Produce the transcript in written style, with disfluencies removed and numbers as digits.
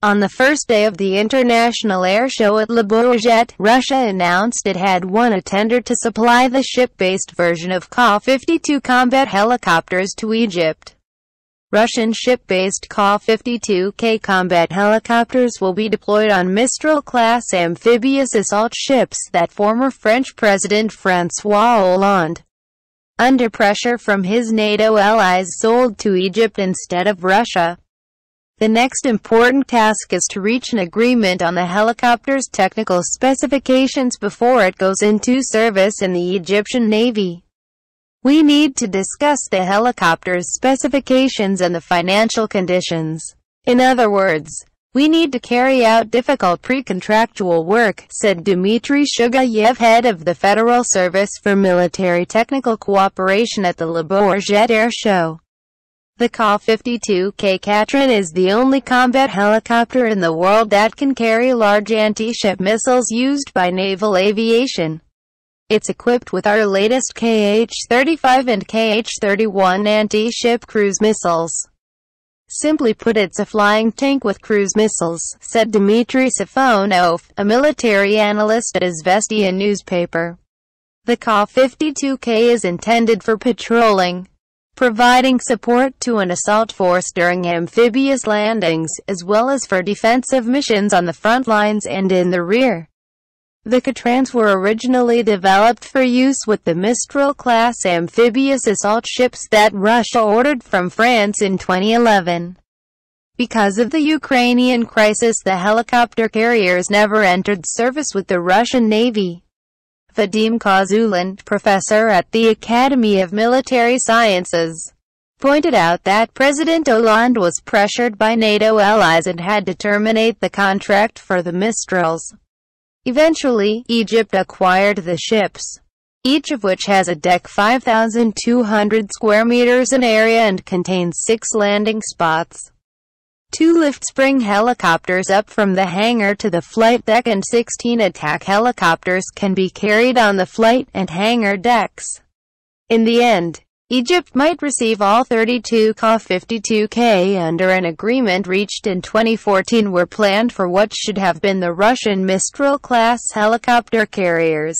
On the first day of the International Air Show at Le Bourget, Russia announced it had won a tender to supply the ship-based version of Ka-52 combat helicopters to Egypt. Russian ship-based Ka-52K combat helicopters will be deployed on Mistral-class amphibious assault ships that former French President François Hollande, under pressure from his NATO allies, sold to Egypt instead of Russia. The next important task is to reach an agreement on the helicopter's technical specifications before it goes into service in the Egyptian Navy. We need to discuss the helicopter's specifications and the financial conditions. In other words, we need to carry out difficult pre-contractual work, said Dmitry Shugayev, head of the Federal Service for Military Technical Cooperation at the Le Bourget Air Show. The Ka-52K Katrin is the only combat helicopter in the world that can carry large anti-ship missiles used by naval aviation. It's equipped with our latest Kh-35 and Kh-31 anti-ship cruise missiles. Simply put, it's a flying tank with cruise missiles, said Dmitry Safonov, a military analyst at Izvestia newspaper. The Ka-52K is intended for patrolling, providing support to an assault force during amphibious landings, as well as for defensive missions on the front lines and in the rear. The Katrans were originally developed for use with the Mistral-class amphibious assault ships that Russia ordered from France in 2011. Because of the Ukrainian crisis, the helicopter carriers never entered service with the Russian Navy. Vadim Kozulin, professor at the Academy of Military Sciences, pointed out that President Hollande was pressured by NATO allies and had to terminate the contract for the Mistrals. Eventually, Egypt acquired the ships, each of which has a deck 5,200 square meters in area and contains 6 landing spots. 2 lift-spring helicopters up from the hangar to the flight deck and 16 attack helicopters can be carried on the flight and hangar decks. In the end, Egypt might receive all 32 Ka-52K under an agreement reached in 2014 were planned for what should have been the Russian Mistral-class helicopter carriers.